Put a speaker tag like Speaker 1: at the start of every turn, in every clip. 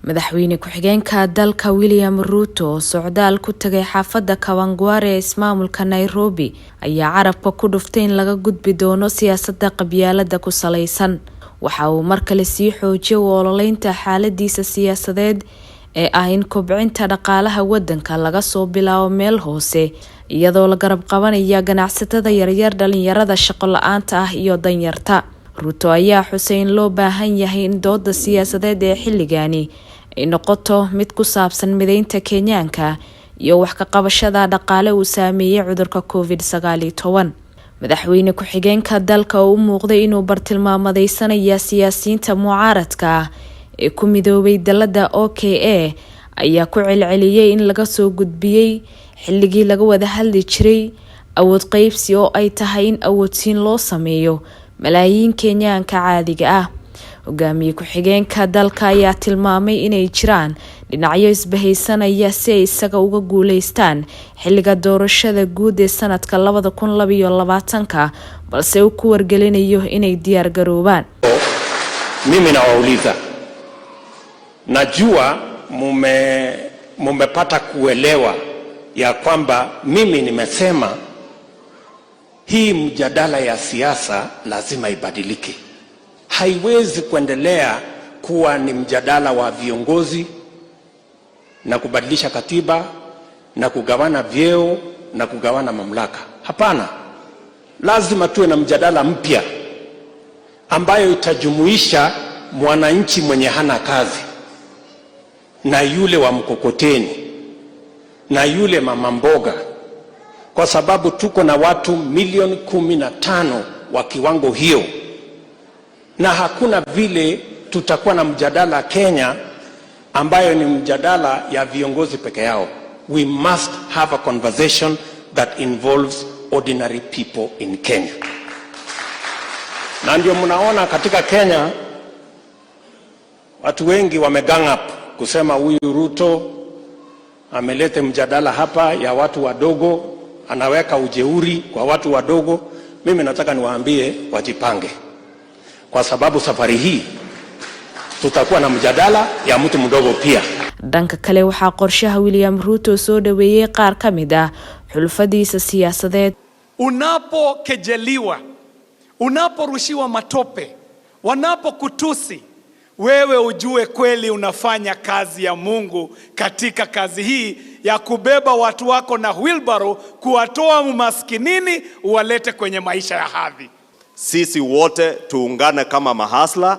Speaker 1: madaxweyne ku-xigeenka dalka William Ruto oo socdaal ku tagay xaafadda Kawangware ee ismaamulka Nairobi ayaa carabka ku dhuftay in laga gudbi doono siyaasadda qabyaaladda ku saleysan. Waxa uu markale sii xoojiyay ololaynta xaaladiisa siyaasadeed ee ah in kobcinta dhaqaalaha waddanka laga soo bilaabo meel hoose iyadoo la garab qabanaya ganacsatada yaryar, dhalinyarada shaqo la'aanta ah iyo danyarta. Ruto ayaa xusay in loo baahan yahay in dooda siyaasadeed ee xilligani ay noqoto mid ku saabsan mideynta Kenyaanka iyo wax ka qabashada dhaqaale uu saameeyay cudurka COVID-19. madaxweyne ku-xigeenka dalka oo u muuqday inuu bartilmaameedsanaya siyaasiyiinta mucaaradka ah ee ku midoobay dalada OKA ayaa ku celceliyay in laga soo gudbiyay xilligii laga wada hadli jiray awood qaybsi oo ay tahay in awoodsiin loo sameeyo malaayiin Kenyaanka caadiga ah. hogaamiye ku-xigeenka dalka ayaa tilmaamay inay jiraan dhinacyo isbahaysanaya si ay isaga uga guuleystaan xilliga doorashada guud ee sanadka 2022 balse uu ku wargelinayo inay diyaar garoobaan.
Speaker 2: Mimi nawauliza, najua mumepata kuelewa ya kwamba mimi nimesema hii mjadala ya siasa lazima ibadilike. Haiwezi kuendelea kuwa ni mjadala wa viongozi na kubadilisha katiba na kugawana vyeo na kugawana mamlaka. Hapana, lazima tuwe na mjadala mpya ambayo itajumuisha mwananchi mwenye hana kazi na yule wa mkokoteni na yule mama mboga, kwa sababu tuko na watu milioni 15 wa kiwango hiyo, na hakuna vile tutakuwa na mjadala Kenya ambayo ni mjadala ya viongozi peke yao. We must have a conversation that involves ordinary people in Kenya. Na ndio mnaona katika Kenya watu wengi wamegang up kusema huyu Ruto amelete mjadala hapa ya watu wadogo, anaweka ujeuri kwa watu wadogo. Mimi nataka niwaambie wajipange, kwa sababu safari hii tutakuwa na mjadala ya mtu mdogo pia.
Speaker 1: Dhanka kale waxaa qorshaha William Ruto soo dhaweeyay qaar kamid ah xulfadiisa siyaasadeed.
Speaker 3: Unapokejeliwa, unaporushiwa matope, wanapokutusi, wewe ujue kweli unafanya kazi ya Mungu katika kazi hii ya kubeba watu wako na wheelbarrow, kuwatoa umaskinini uwalete kwenye maisha ya hadhi.
Speaker 4: Sisi wote tuungane kama mahasla,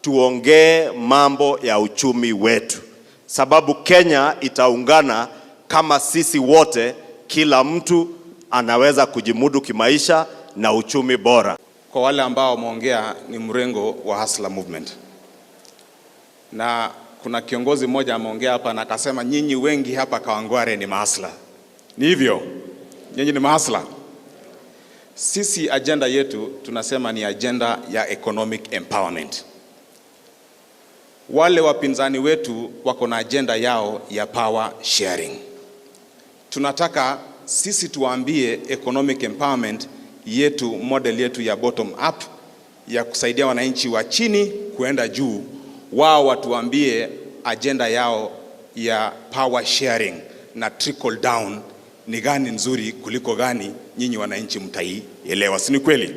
Speaker 4: tuongee mambo ya uchumi wetu, sababu Kenya itaungana kama sisi wote, kila mtu anaweza kujimudu kimaisha na uchumi bora.
Speaker 5: Kwa wale ambao wameongea ni mrengo wa Hustler Movement, na kuna kiongozi mmoja ameongea hapa na akasema nyinyi wengi hapa Kawangware ni mahasla. Ni hivyo? Nyinyi ni mahasla? Sisi agenda yetu tunasema ni agenda ya economic empowerment. Wale wapinzani wetu wako na agenda yao ya power sharing. Tunataka sisi tuambie economic empowerment yetu, model yetu ya bottom up, ya kusaidia wananchi wa chini kuenda juu. Wao watuambie agenda yao ya power sharing na trickle down ni gani nzuri kuliko gani nyinyi wananchi mtaielewa. Si ni kweli?